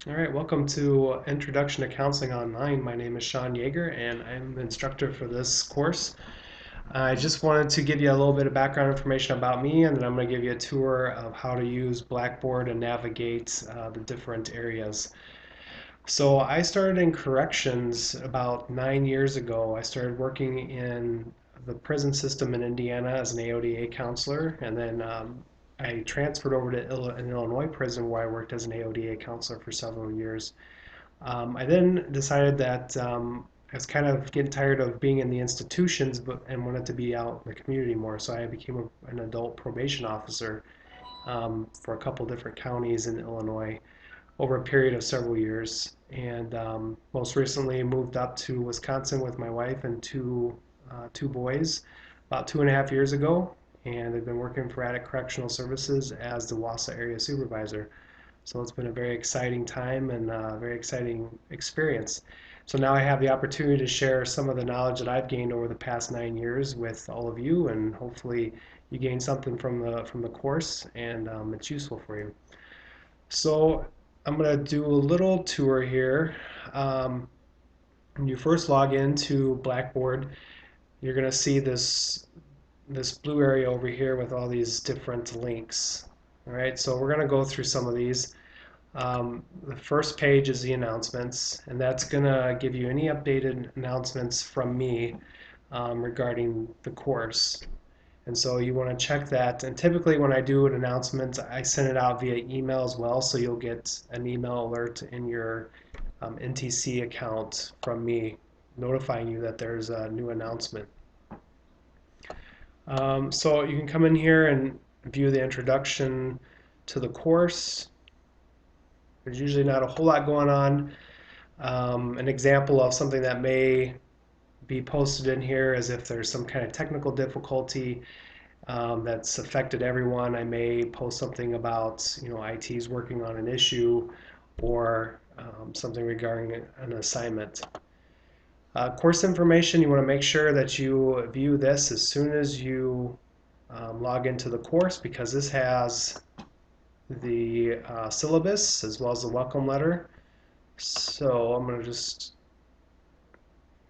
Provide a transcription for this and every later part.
All right, welcome to Introduction to Counseling Online. My name is Sean Yeager, and I'm the instructor for this course. I just wanted to give you a little bit of background information about me, and then I'm going to give you a tour of how to use Blackboard and navigate the different areas. So I started in corrections about 9 years ago. I started working in the prison system in Indiana as an AODA counselor, and then I transferred over to an Illinois prison where I worked as an AODA counselor for several years. I then decided that I was kind of getting tired of being in the institutions and wanted to be out in the community more. So I became an adult probation officer for a couple different counties in Illinois over a period of several years. And most recently moved up to Wisconsin with my wife and two boys about 2.5 years ago. And I've been working for Attic Correctional Services as the Wausau area supervisor. So it's been a very exciting time and a very exciting experience. So now I have the opportunity to share some of the knowledge that I've gained over the past 9 years with all of you, and hopefully you gain something from the course and it's useful for you. So I'm going to do a little tour here. When you first log into Blackboard, you're going to see this blue area over here with all these different links. All right, so we're going to go through some of these. The first page is the announcements, and that's going to give you any updated announcements from me regarding the course. And so you want to check that. And typically when I do an announcement, I send it out via email as well, so you'll get an email alert in your NTC account from me notifying you that there's a new announcement. So you can come in here and view the introduction to the course. There's usually not a whole lot going on. An example of something that may be posted in here is if there's some kind of technical difficulty that's affected everyone. I may post something about, IT is working on an issue or something regarding an assignment. Course information, you want to make sure that you view this as soon as you log into the course, because this has the syllabus as well as the welcome letter. So I'm going to just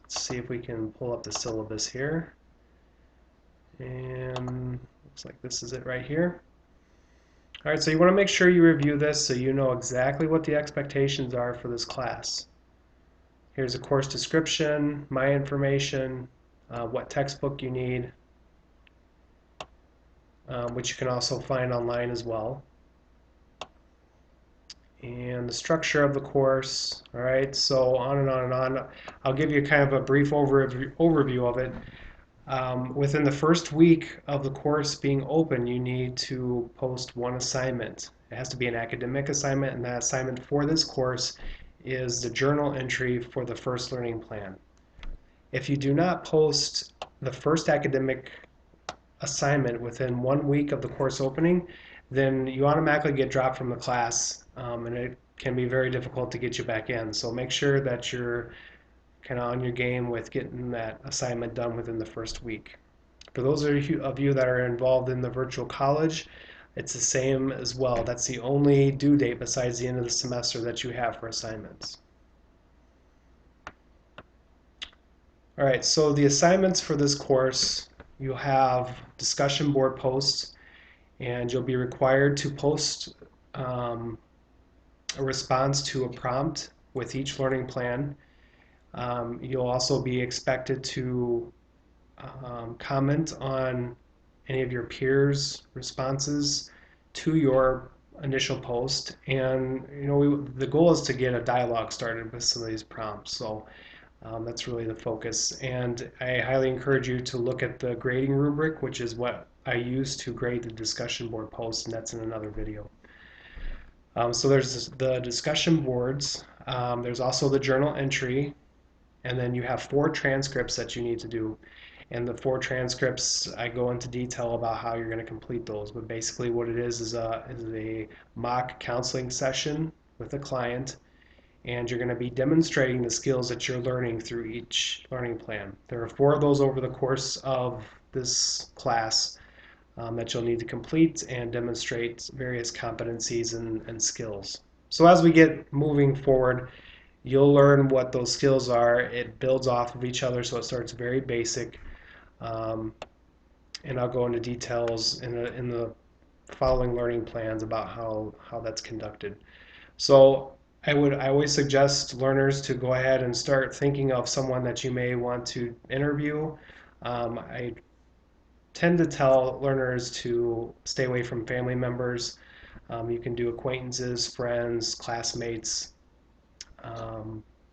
let's see if we can pull up the syllabus here. And looks like this is it right here. All right, so you want to make sure you review this so you know exactly what the expectations are for this class. Here's a course description, my information, what textbook you need, which you can also find online as well. And the structure of the course, all right, so on and on and on. I'll give you kind of a brief overview of it. Within the first week of the course being open, you need to post one assignment. It has to be an academic assignment, and that assignment for this course is the journal entry for the first learning plan. If you do not post the first academic assignment within 1 week of the course opening, then you automatically get dropped from the class, and it can be very difficult to get you back in. So make sure that you're kind of on your game with getting that assignment done within the first week. For those of you that are involved in the virtual college, it's the same as well. That's the only due date besides the end of the semester that you have for assignments. All right, so the assignments for this course, you'll have discussion board posts, and you'll be required to post a response to a prompt with each learning plan. You'll also be expected to comment on any of your peers' responses to your initial post. And the goal is to get a dialogue started with some of these prompts. So that's really the focus. And I highly encourage you to look at the grading rubric, which is what I use to grade the discussion board posts, and that's in another video. So there's the discussion boards. There's also the journal entry, and then you have 4 transcripts that you need to do. And the 4 transcripts, I go into detail about how you're going to complete those. But basically what it is a mock counseling session with a client, and you're going to be demonstrating the skills that you're learning through each learning plan. There are 4 of those over the course of this class that you'll need to complete and demonstrate various competencies and skills. So as we get moving forward, you'll learn what those skills are. It builds off of each other, so it starts very basic. Um, and I'll go into details in the following learning plans about how that's conducted. So I always suggest learners to go ahead and start thinking of someone that you may want to interview. I tend to tell learners to stay away from family members. You can do acquaintances, friends, classmates,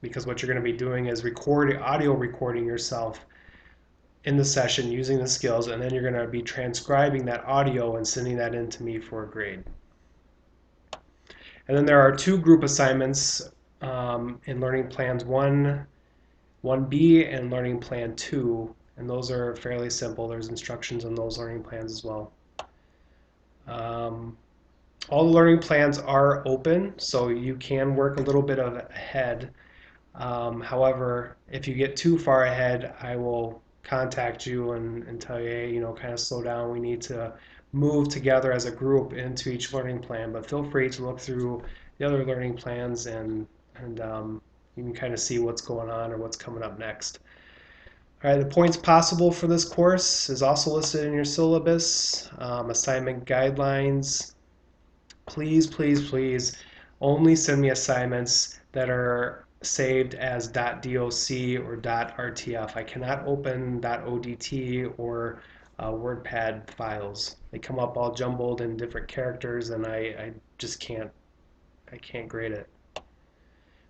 because what you're going to be doing is audio recording yourself in the session using the skills, and then you're going to be transcribing that audio and sending that in to me for a grade. And then there are 2 group assignments in Learning Plans 1B and Learning Plan 2, and those are fairly simple. There's instructions in those learning plans as well. All the learning plans are open, so you can work a little bit ahead. However, if you get too far ahead, I will contact you and tell you, hey, kind of slow down. We need to move together as a group into each learning plan. But feel free to look through the other learning plans and you can kind of see what's going on or what's coming up next. All right, the points possible for this course is also listed in your syllabus. Assignment guidelines. Please, please, please only send me assignments that are saved as .doc or .rtf. I cannot open .odt or WordPad files. They come up all jumbled in different characters, and I just can't grade it.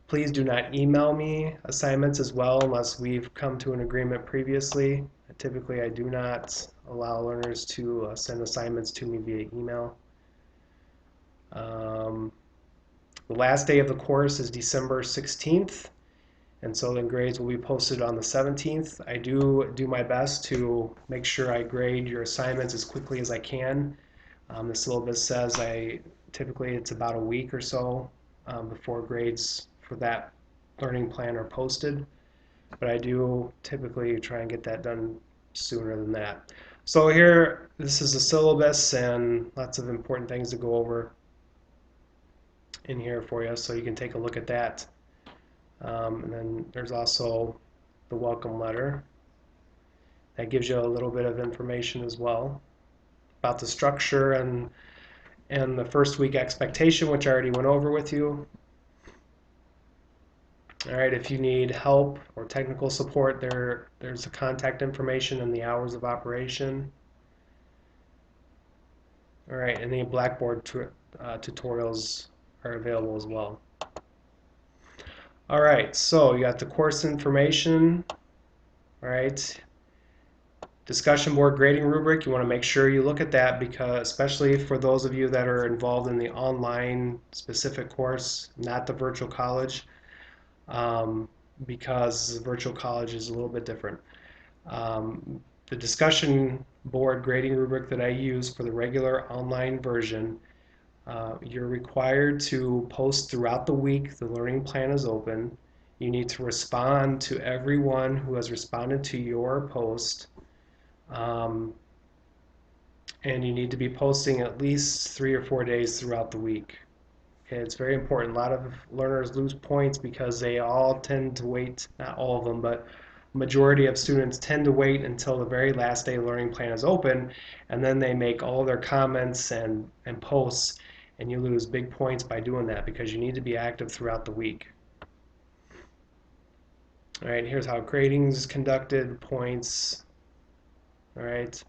Please do not email me assignments as well unless we've come to an agreement previously. Typically, I do not allow learners to send assignments to me via email. The last day of the course is December 16th, and so then grades will be posted on the 17th. I do my best to make sure I grade your assignments as quickly as I can. The syllabus says typically it's about a week or so before grades for that learning plan are posted, but I do typically try and get that done sooner than that. So here, this is the syllabus and lots of important things to go over in here for you, so you can take a look at that. And then there's also the welcome letter. That gives you a little bit of information as well about the structure and the first week expectation, which I already went over with you. All right, if you need help or technical support, there's the contact information and the hours of operation. All right, and the Blackboard tutorials are available as well. All right, so you got the course information. All right, discussion board grading rubric. You want to make sure you look at that, because especially for those of you that are involved in the online specific course, not the virtual college, because virtual college is a little bit different. The discussion board grading rubric that I use for the regular online version, you're required to post throughout the week. The learning plan is open. You need to respond to everyone who has responded to your post, and you need to be posting at least 3 or 4 days throughout the week. Okay, it's very important. A lot of learners lose points because they all tend to wait, not all of them, but majority of students tend to wait until the very last day learning plan is open, and then they make all their comments and posts, and you lose big points by doing that because you need to be active throughout the week. All right, here's how grading is conducted, points, all right,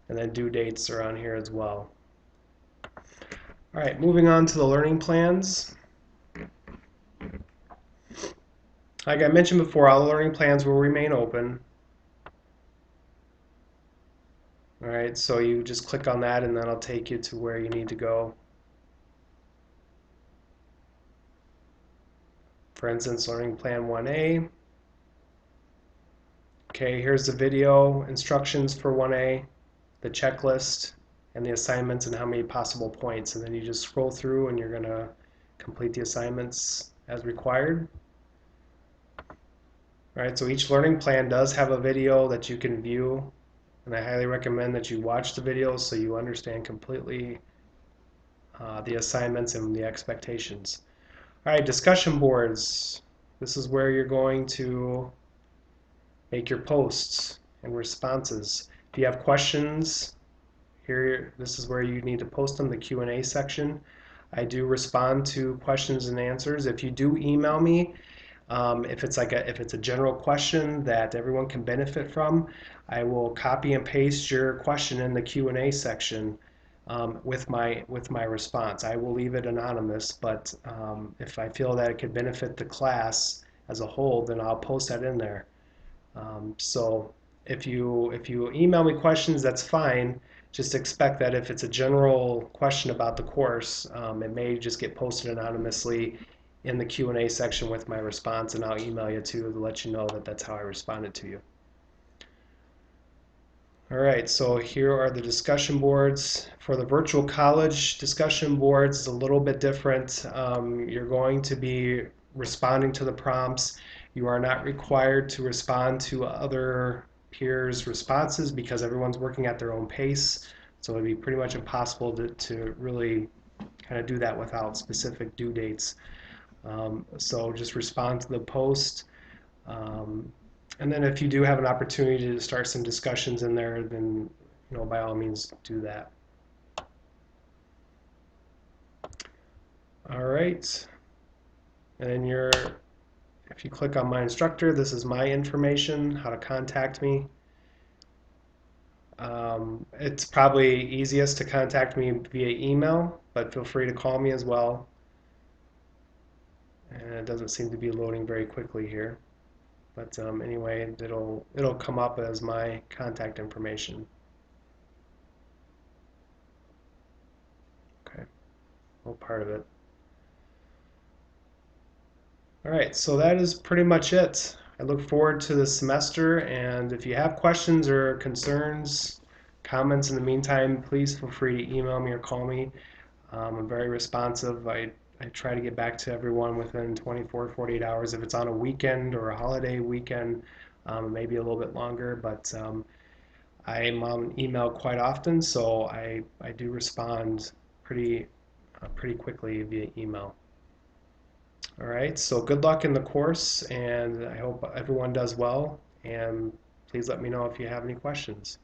and then due dates are on here as well. All right, moving on to the learning plans. Like I mentioned before, all the learning plans will remain open. All right, so you just click on that and then I'll take you to where you need to go. For instance, Learning Plan 1A. Okay, here's the video instructions for 1A, the checklist, and the assignments and how many possible points. And then you just scroll through and you're going to complete the assignments as required. All right, so each learning plan does have a video that you can view, and I highly recommend that you watch the video so you understand completely the assignments and the expectations. All right, discussion boards. This is where you're going to make your posts and responses. If you have questions, here, this is where you need to post them, the Q&A section. I do respond to questions and answers. If you do email me, if it's a general question that everyone can benefit from, I will copy and paste your question in the Q&A section with my response. I will leave it anonymous, but if I feel that it could benefit the class as a whole, then I'll post that in there. So if you email me questions, that's fine. Just expect that if it's a general question about the course, it may just get posted anonymously in the Q&A section with my response, and I'll email you too to let you know that that's how I responded to you. All right, so here are the discussion boards. For the virtual college discussion boards, it's a little bit different. You're going to be responding to the prompts. You are not required to respond to other peers' responses because everyone's working at their own pace. So it'd be pretty much impossible to really kind of do that without specific due dates. So just respond to the post. And then if you do have an opportunity to start some discussions in there, then by all means do that. All right. And then if you click on My Instructor, this is my information, how to contact me. It's probably easiest to contact me via email, but feel free to call me as well. And it doesn't seem to be loading very quickly here. But anyway, it'll come up as my contact information. Okay, well, part of it. All right, so that is pretty much it. I look forward to the semester, and if you have questions or concerns, comments in the meantime, please feel free to email me or call me. I'm very responsive. I try to get back to everyone within 24 to 48 hours. If it's on a weekend or a holiday weekend, maybe a little bit longer, but I'm on email quite often, so I do respond pretty quickly via email. All right, so good luck in the course, and I hope everyone does well, and please let me know if you have any questions.